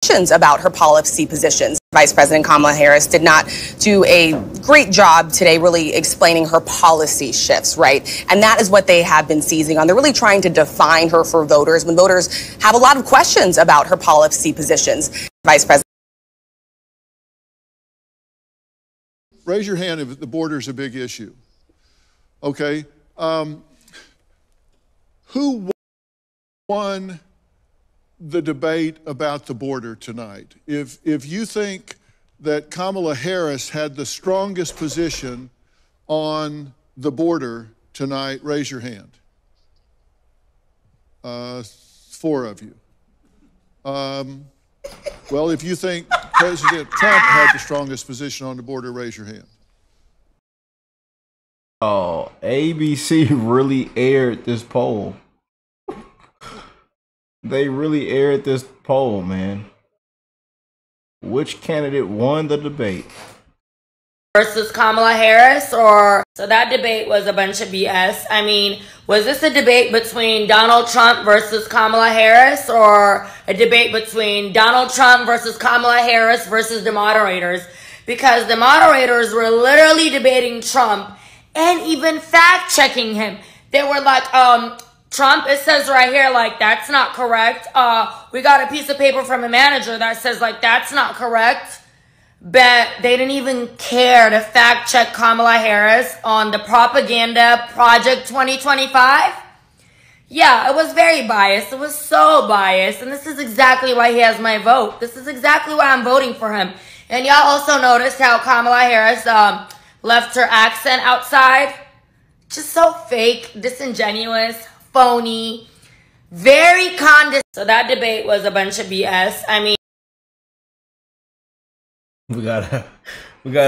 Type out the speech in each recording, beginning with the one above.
questions about her policy positions. Vice President Kamala Harris did not do a great job today really explaining her policy shifts, right? And that is what they have been seizing on. They're really trying to define her for voters when voters have a lot of questions about her policy positions. Vice President. Raise your hand if the border is a big issue. Okay. Who won the debate about the border tonight? If you think that Kamala Harris had the strongest position on the border tonight, raise your hand. 4 of you. Well, if you think President Trump had the strongest position on the border, raise your hand. Oh, ABC really aired this poll. They really aired this poll, man. Which candidate won the debate? Versus Kamala Harris, or so that debate was a bunch of BS. I mean, was this a debate between Donald Trump versus Kamala Harris, or a debate between Donald Trump versus Kamala Harris versus the moderators? Because the moderators were literally debating Trump and even fact checking him. They were like, Trump, it says right here, like, that's not correct. We got a piece of paper from a manager that says, like, that's not correct. But they didn't even care to fact check Kamala Harris on the propaganda Project 2025. Yeah, it was very biased. It was so biased. And this is exactly why he has my vote. This is exactly why I'm voting for him. And y'all also noticed how Kamala Harris left her accent outside. Just so fake, disingenuous, phony, very condescending. So that debate was a bunch of BS. I mean, we gotta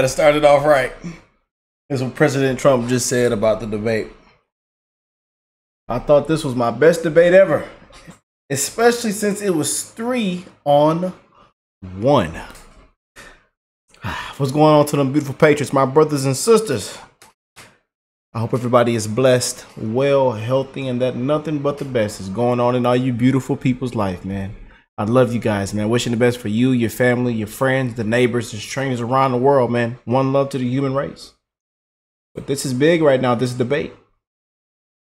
start it off right. This is what President Trump just said about the debate. I thought this was my best debate ever, especially since it was 3-on-1. What's going on to them beautiful patriots, my brothers and sisters? I hope everybody is blessed, well, healthy, and that nothing but the best is going on in all you beautiful people's life, man. I love you guys, man. Wishing the best for you, your family, your friends, the neighbors, the strangers around the world, man. One love to the human race. But this is big right now, this debate.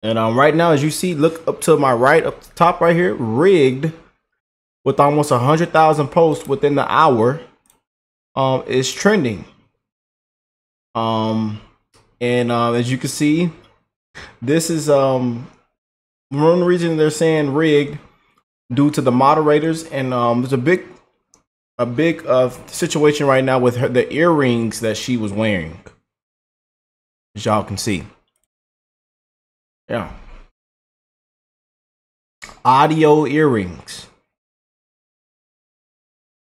And right now, as you see, look up to my right, up the top right here, rigged with almost 100,000 posts within the hour, is trending. And as you can see, this is one reason they're saying rigged, due to the moderators, and there's a big situation right now with the earrings that she was wearing, as y'all can see. Yeah, audio earrings.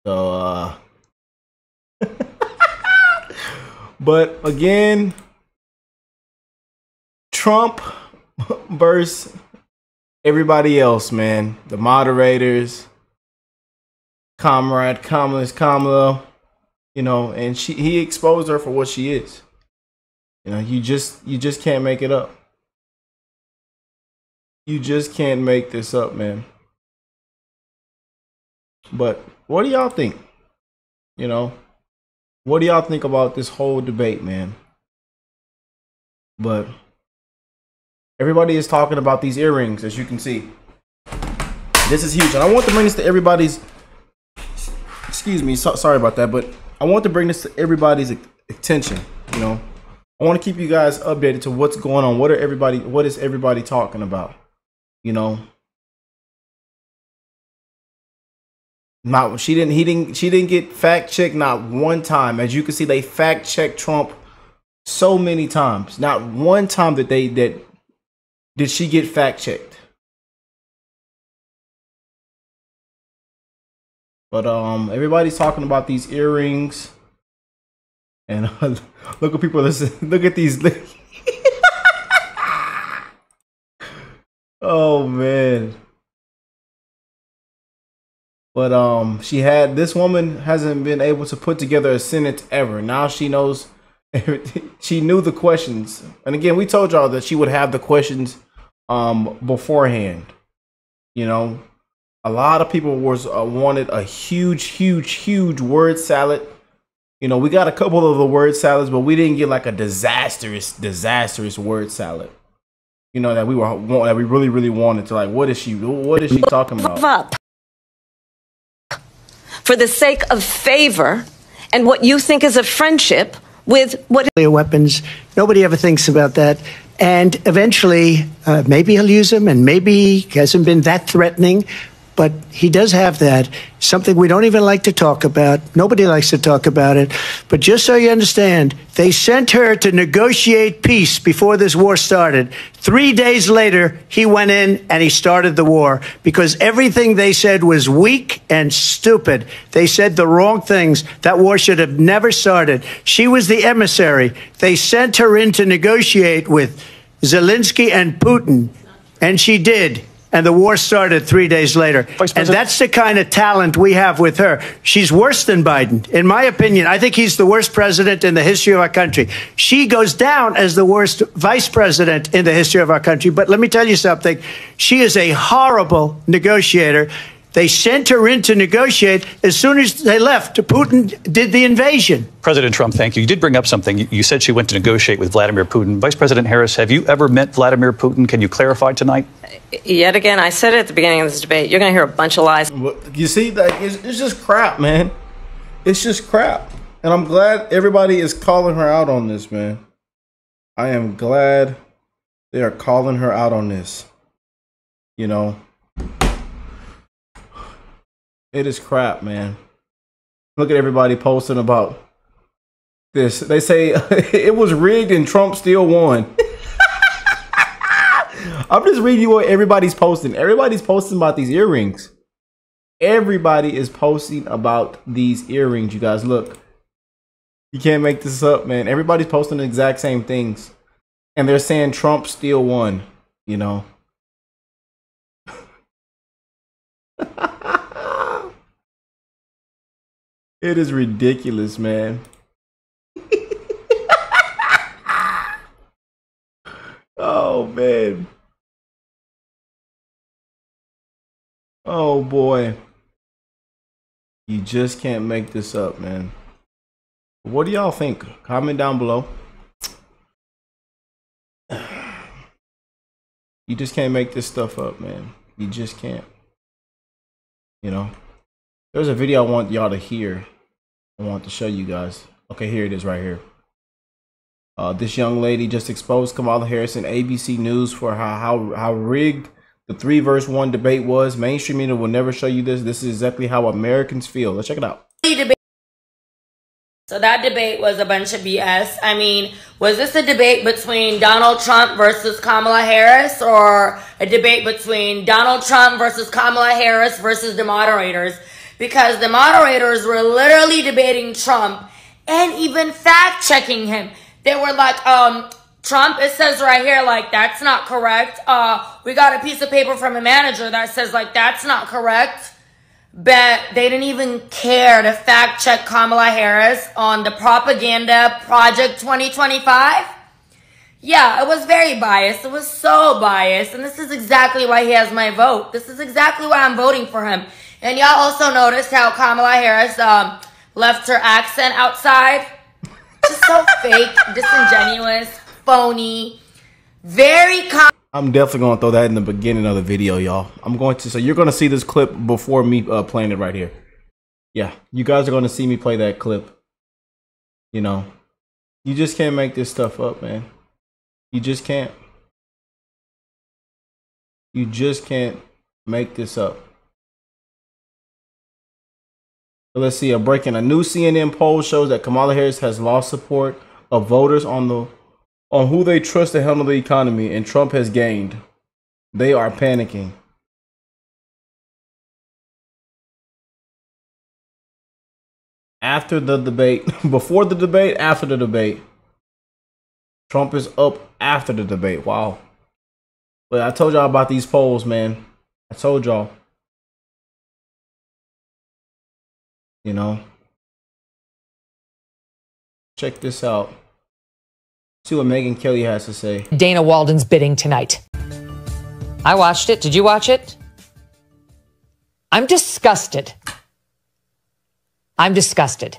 So but again, Trump versus everybody else, man. The moderators, Kamala, you know, and he exposed her for what she is. You know, you just can't make it up. You just can't make this up, man. But what do y'all think? You know, what do y'all think about this whole debate, man? But everybody is talking about these earrings, as you can see. This is huge, and I want to bring this to everybody's. Excuse me, sorry about that, but I want to bring this to everybody's attention. You know, I want to keep you guys updated to what's going on. What is everybody talking about? You know, she didn't get fact checked not one time. As you can see, they fact checked Trump so many times. Not one time that did she get fact checked. But everybody's talking about these earrings, and look at people. Look at these. Oh man. But this woman hasn't been able to put together a sentence ever. Now she knows. She knew the questions, and again, we told y'all that she would have the questions beforehand. You know, A lot of people wanted a huge word salad. You know, we got a couple of the word salads, but we didn't get like a disastrous word salad. You know, that we really wanted to. Like, what is she talking about? Up for the sake of favor and what you think is a friendship with what weapons. Nobody ever thinks about that. And eventually, maybe he'll use them, and maybe he hasn't been that threatening. But he does have that, something we don't even like to talk about. Nobody likes to talk about it. But just so you understand, they sent her to negotiate peace before this war started. 3 days later, he went in and he started the war because everything they said was weak and stupid. They said the wrong things. That war should have never started. She was the emissary. They sent her in to negotiate with Zelensky and Putin, and she did. And the war started 3 days later. And that's the kind of talent we have with her. She's worse than Biden. In my opinion, I think he's the worst president in the history of our country. She goes down as the worst vice president in the history of our country. But let me tell you something. She is a horrible negotiator. They sent her in to negotiate. As soon as they left, Putin did the invasion. President Trump, thank you. You did bring up something. You said she went to negotiate with Vladimir Putin. Vice President Harris, have you ever met Vladimir Putin? Can you clarify tonight? Yet again, I said it at the beginning of this debate. You're going to hear a bunch of lies. You see, that it's just crap, man. It's just crap. And I'm glad everybody is calling her out on this, man. I am glad they are calling her out on this. You know, it is crap, man. Look at everybody posting about this. They say it was rigged and Trump still won. I'm just reading you what everybody's posting. Everybody's posting about these earrings. Everybody is posting about these earrings, you guys. Look. You can't make this up, man. Everybody's posting the exact same things. And they're saying Trump still won, you know. It is ridiculous, man. Oh, man. Oh, boy. You just can't make this up, man. What do y'all think? Comment down below. You just can't make this stuff up, man. You just can't. You know? There's a video I want y'all to hear. I want to show you guys. Okay, here it is right here. This young lady just exposed Kamala Harris in ABC News for how rigged the 3-versus-1 debate was. Mainstream media will never show you this. This is exactly how Americans feel. Let's check it out. So that debate was a bunch of BS. I mean, was this a debate between Donald Trump versus Kamala Harris, or a debate between Donald Trump versus Kamala Harris versus the moderators? Because the moderators were literally debating Trump and even fact-checking him. They were like, Trump, it says right here, like, that's not correct. We got a piece of paper from a manager that says, like, that's not correct. But they didn't even care to fact check Kamala Harris on the propaganda Project 2025. Yeah, it was very biased. It was so biased. And this is exactly why he has my vote. This is exactly why I'm voting for him. And y'all also noticed how Kamala Harris left her accent outside. Just so fake, disingenuous, phony, very I'm definitely going to throw that in the beginning of the video, y'all. So you're going to see this clip before me playing it right here. Yeah, you guys are going to see me play that clip. You know, you just can't make this stuff up, man. You just can't. You just can't make this up. So let's see, a new CNN poll shows that Kamala Harris has lost support of voters on who they trust to handle the economy, and Trump has gained. They are panicking. After the debate, before the debate, after the debate. Trump is up after the debate. Wow. But I told y'all about these polls, man. I told y'all. You know. Check this out. See what Megyn Kelly has to say. Dana Walden's bidding tonight. I watched it. Did you watch it? I'm disgusted. I'm disgusted.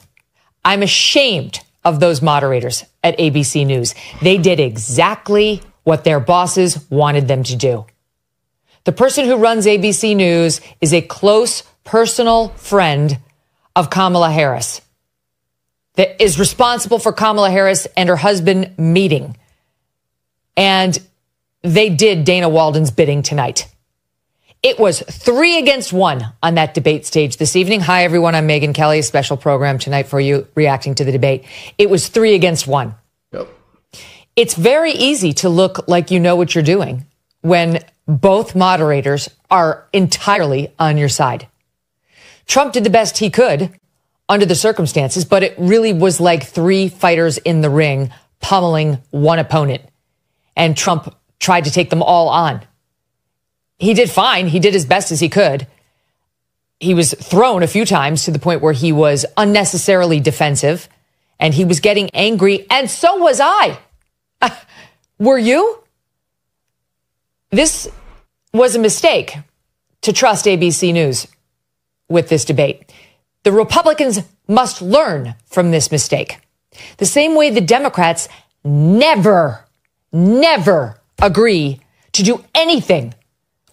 I'm ashamed of those moderators at ABC News. They did exactly what their bosses wanted them to do. The person who runs ABC News is a close personal friend of Kamala Harris, that is responsible for Kamala Harris and her husband meeting. And they did Dana Walden's bidding tonight. It was 3 against 1 on that debate stage this evening. Hi, everyone. I'm Megyn Kelly, a special program tonight for you reacting to the debate. It was 3 against 1. Yep. It's very easy to look like you know what you're doing when both moderators are entirely on your side. Trump did the best he could under the circumstances, but it really was like 3 fighters in the ring pummeling one opponent. And Trump tried to take them all on. He did fine. He did as best as he could. He was thrown a few times to the point where he was unnecessarily defensive and he was getting angry. And so was I. Were you? This was a mistake to trust ABC News with this debate. The Republicans must learn from this mistake. The same way the Democrats never agree to do anything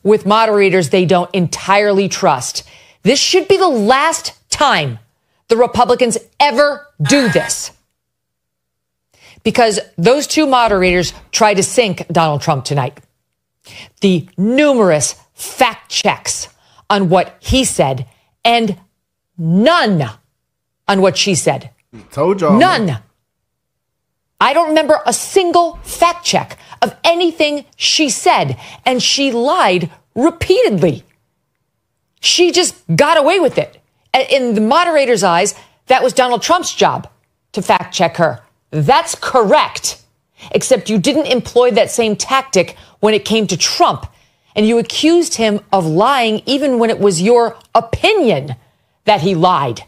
with moderators they don't entirely trust. This should be the last time the Republicans ever do this. Because those 2 moderators tried to sink Donald Trump tonight. The numerous fact checks on what he said and none on what she said. Told y'all. None. I don't remember a single fact check of anything she said, and she lied repeatedly. She just got away with it. In the moderator's eyes, that was Donald Trump's job to fact check her. That's correct. Except you didn't employ that same tactic when it came to Trump, and you accused him of lying even when it was your opinion that he lied.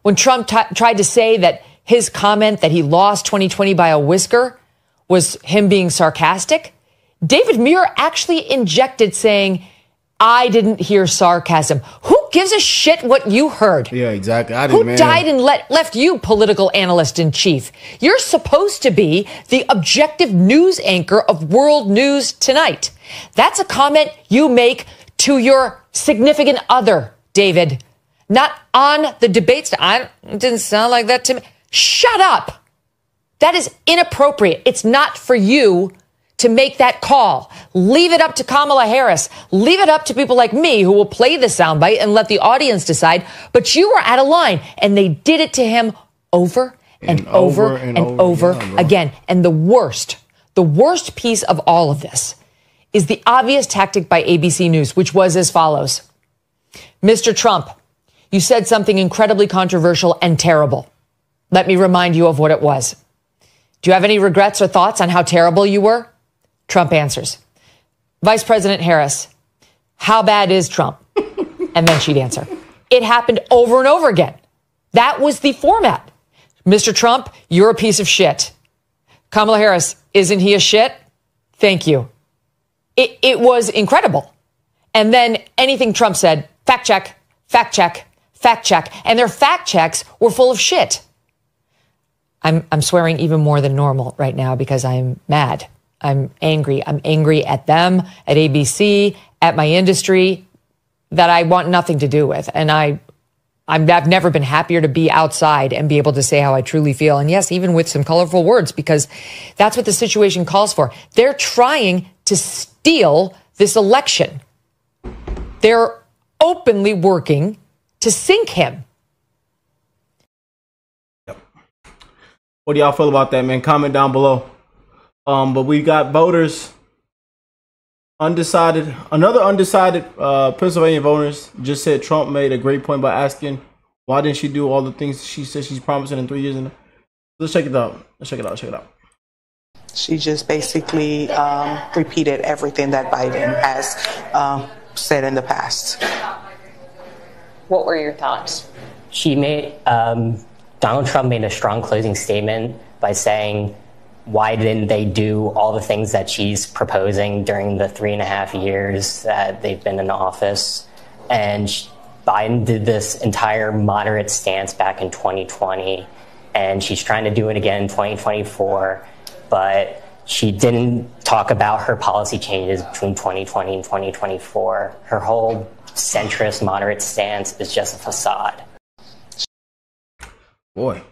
When Trump tried to say that his comment that he lost 2020 by a whisker was him being sarcastic, David Muir actually injected saying, I didn't hear sarcasm. Who gives a shit what you heard? Yeah, exactly. Who died and left you political analyst in chief? You're supposed to be the objective news anchor of World News Tonight. That's a comment you make to your significant other, David. Not on the debates. It didn't sound like that to me. Shut up. That is inappropriate. It's not for you to make that call. Leave it up to Kamala Harris. Leave it up to people like me who will play the soundbite and let the audience decide. But you were out of line, and they did it to him over and over again. And the worst piece of all of this is the obvious tactic by ABC News, which was as follows. Mr. Trump, you said something incredibly controversial and terrible. Let me remind you of what it was. Do you have any regrets or thoughts on how terrible you were? Trump answers. Vice President Harris, how bad is Trump? And then she'd answer. It happened over and over again. That was the format. Mr. Trump, you're a piece of shit. Kamala Harris, isn't he a shit? Thank you. It was incredible. And then anything Trump said, fact check, fact check, fact check. And their fact checks were full of shit. I'm swearing even more than normal right now because I'm mad. I'm angry. I'm angry at them, at ABC, at my industry that I want nothing to do with. And I've never been happier to be outside and be able to say how I truly feel. And yes, even with some colorful words, because that's what the situation calls for. They're trying to steal this election. They're openly working to sink him. What do y'all feel about that, man? Comment down below. But we got voters undecided. Another undecided Pennsylvania voters just said Trump made a great point by asking why didn't she do all the things she said she's promising in 3 years. Let's check it out. Let's check it out. Check it out. She just basically repeated everything that Biden has said in the past. What were your thoughts? She made Donald Trump made a strong closing statement by saying, why didn't they do all the things that she's proposing during the 3.5 years that they've been in office? And Biden did this entire moderate stance back in 2020, and she's trying to do it again in 2024, but she didn't talk about her policy changes between 2020 and 2024. Her whole centrist moderate stance is just a facade. Boy.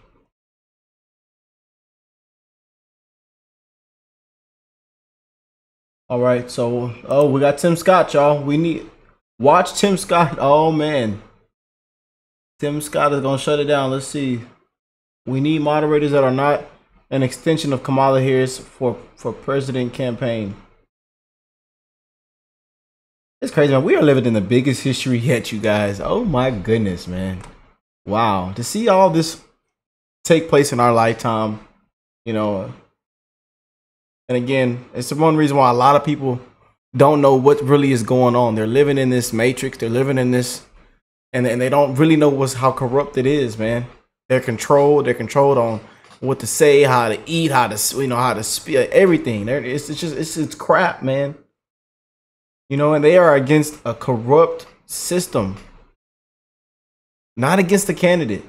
All right, so we got Tim Scott, y'all. We need watch Tim Scott. Oh man, Tim Scott is gonna shut it down. Let's see. We need moderators that are not an extension of Kamala Harris for president campaign. It's crazy, man. We are living in the biggest history yet, you guys. Oh my goodness, man. Wow, to see all this take place in our lifetime, you know. And again, it's the one reason why a lot of people don't know what really is going on. They're living in this matrix. They're living in this, and they don't really know how corrupt it is, man. They're controlled. They're controlled on what to say, how to eat, how to speak, everything. It's crap, man. You know, and they are against a corrupt system, not against the candidate.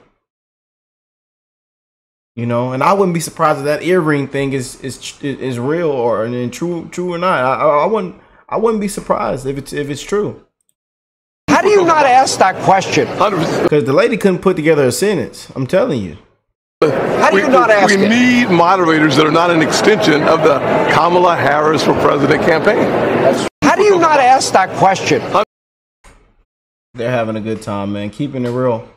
You know, and I wouldn't be surprised if that earring thing is real or true or not. I wouldn't be surprised if it's true. How do you not ask that question? Because the lady couldn't put together a sentence. I'm telling you. How do you not ask it? We need moderators that are not an extension of the Kamala Harris for president campaign. How do you not ask that question? They're having a good time, man. Keeping it real.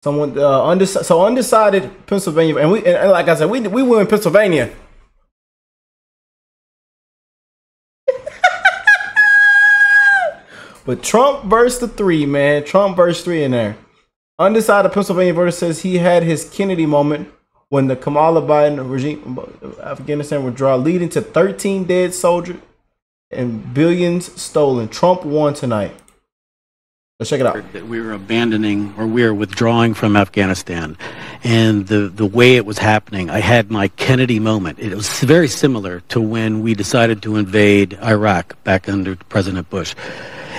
Someone undecided Pennsylvania, and like I said, we were in Pennsylvania. But Trump versus the three, man. Trump versus three in there. Undecided Pennsylvania voter says he had his Kennedy moment when the Kamala Biden regime Afghanistan withdrawal, leading to 13 dead soldiers and billions stolen. Trump won tonight. Let's check it out. That we were abandoning, or we were withdrawing from Afghanistan, and the way it was happening, I had my Kennedy moment. It was very similar to when we decided to invade Iraq back under President Bush.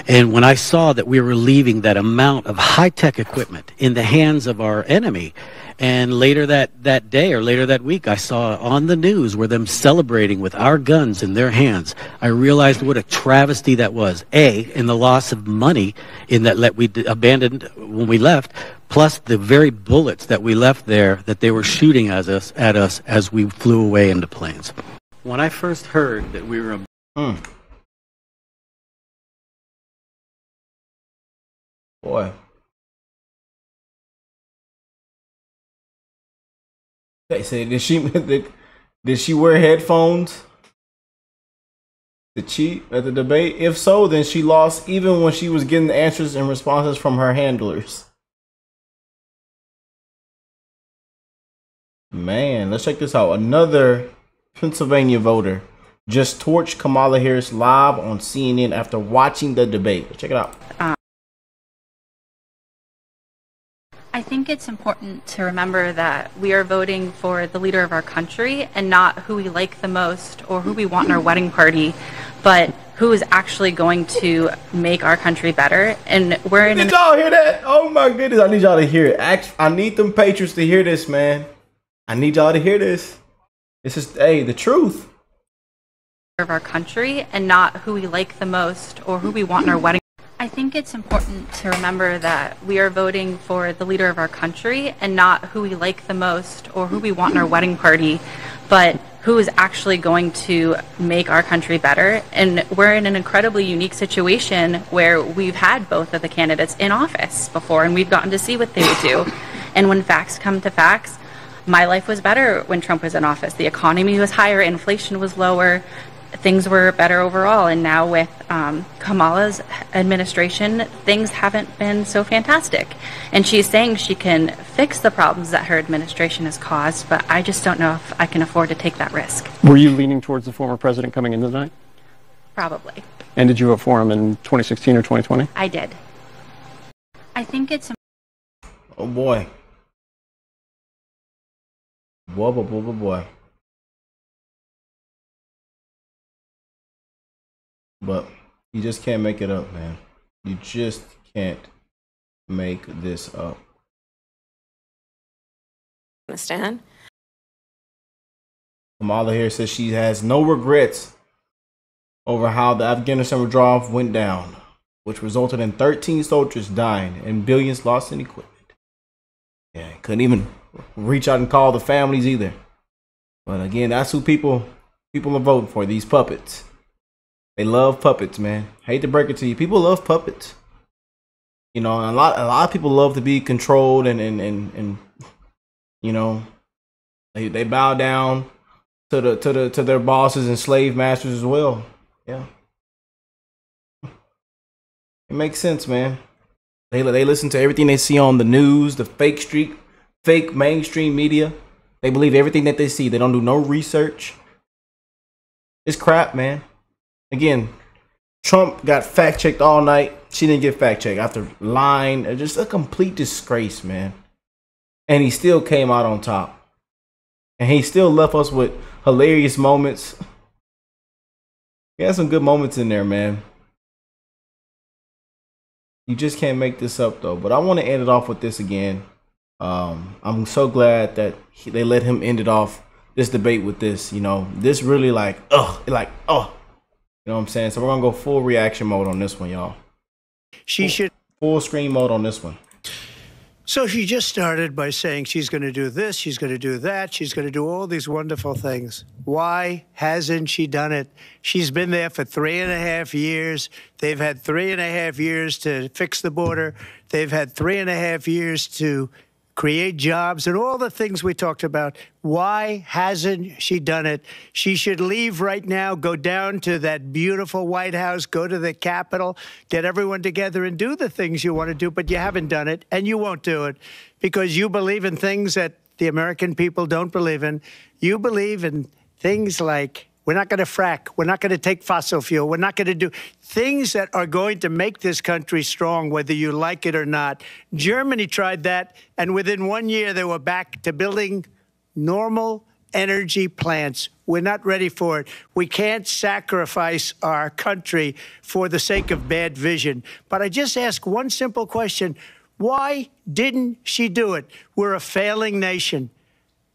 And when I saw that we were leaving that amount of high-tech equipment in the hands of our enemy, and later that day or later that week, I saw on the news where them celebrating with our guns in their hands, I realized what a travesty that was. In the loss of money in that we abandoned when we left, plus the very bullets that we left there that they were shooting at us as we flew away into planes. When I first heard that we were... Boy. They say, did she wear headphones to cheat at the debate? If so, then she lost even when she was getting the answers and responses from her handlers. Man, let's check this out. Another Pennsylvania voter just torched Kamala Harris live on CNN after watching the debate. Let's check it out. I think it's important to remember that we are voting for the leader of our country and not who we like the most or who we want in our wedding party, but who is actually going to make our country better. And we're in... Did y'all hear that? Oh my goodness, I need y'all to hear it. I need them patrons to hear this, man. I need y'all to hear this. This is, the truth. Of our country and not who we like the most or who we want in our wedding. I think it's important to remember that we are voting for the leader of our country and not who we like the most or who we want in our wedding party, but who is actually going to make our country better. And we're in an incredibly unique situation where we've had both of the candidates in office before, and we've gotten to see what they would do. And when facts come to facts, my life was better when Trump was in office. The economy was higher, inflation was lower, things were better overall. And now with Kamala's administration, things haven't been so fantastic. And she's saying she can fix the problems that her administration has caused, but I just don't know if I can afford to take that risk. Were you leaning towards the former president coming in tonight? Probably. And did you vote for him in 2016 or 2020? I did. I think it's... Oh boy. Boy. But You just can't make it up, man. You just can't make this up. Understand? Kamala Harris says she has no regrets over how the Afghanistan withdrawal went down, which resulted in 13 soldiers dying and billions lost in equipment. Yeah, couldn't even reach out and call the families either. But again, that's who people are voting for, these puppets. They love puppets, man. Hate to break it to you. People love puppets. You know, and a lot of people love to be controlled and you know, they bow down to their bosses and slave masters as well. Yeah. It makes sense, man. They listen to everything they see on the news, the fake mainstream media. They believe everything that they see. They don't do no research. It's crap, man. Again, Trump got fact-checked all night. She didn't get fact-checked after lying. Just a complete disgrace, man. And he still came out on top. And he still left us with hilarious moments. He had some good moments in there, man. You just can't make this up, though. But I want to end it off with this again. I'm so glad that they let him end it off, this debate with this. You know, this really like. You know what I'm saying? So we're going to go full reaction mode on this one, y'all. Full screen mode on this one. So she just started by saying she's going to do this, she's going to do that, she's going to do all these wonderful things. Why hasn't she done it? She's been there for 3.5 years. They've had 3.5 years to fix the border. They've had 3.5 years to create jobs and all the things we talked about. Why hasn't she done it? She should leave right now, go down to that beautiful White House, go to the Capitol, get everyone together and do the things you want to do, but you haven't done it and you won't do it because you believe in things that the American people don't believe in. You believe in things like we're not going to frack. We're not going to take fossil fuel. We're not going to do things that are going to make this country strong, whether you like it or not. Germany tried that, and within 1 year, they were back to building normal energy plants. We're not ready for it. We can't sacrifice our country for the sake of bad vision. But I just ask one simple question. Why didn't she do it? We're a failing nation.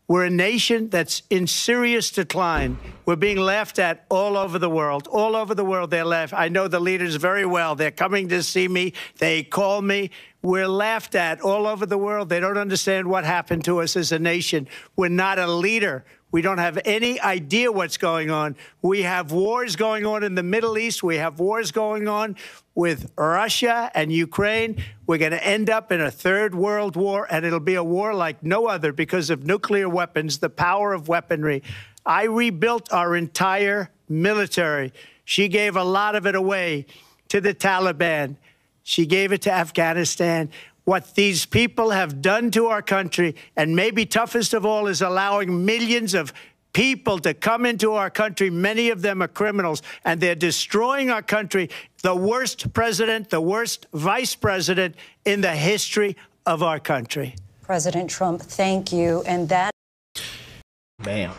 We're a nation that's in serious decline. We're being laughed at all over the world. All over the world, they're laughed. I know the leaders very well. They're coming to see me. They call me. We're laughed at all over the world. They don't understand what happened to us as a nation. We're not a leader. We don't have any idea what's going on. We have wars going on in the Middle East. We have wars going on with Russia and Ukraine. We're going to end up in a third world war, and it'll be a war like no other because of nuclear weapons, the power of weaponry. I rebuilt our entire military. She gave a lot of it away to the Taliban. She gave it to Afghanistan. What these people have done to our country, and maybe toughest of all, is allowing millions of people to come into our country. Many of them are criminals, and they're destroying our country. The worst president, the worst vice president in the history of our country. President Trump, thank you. And that. Bam.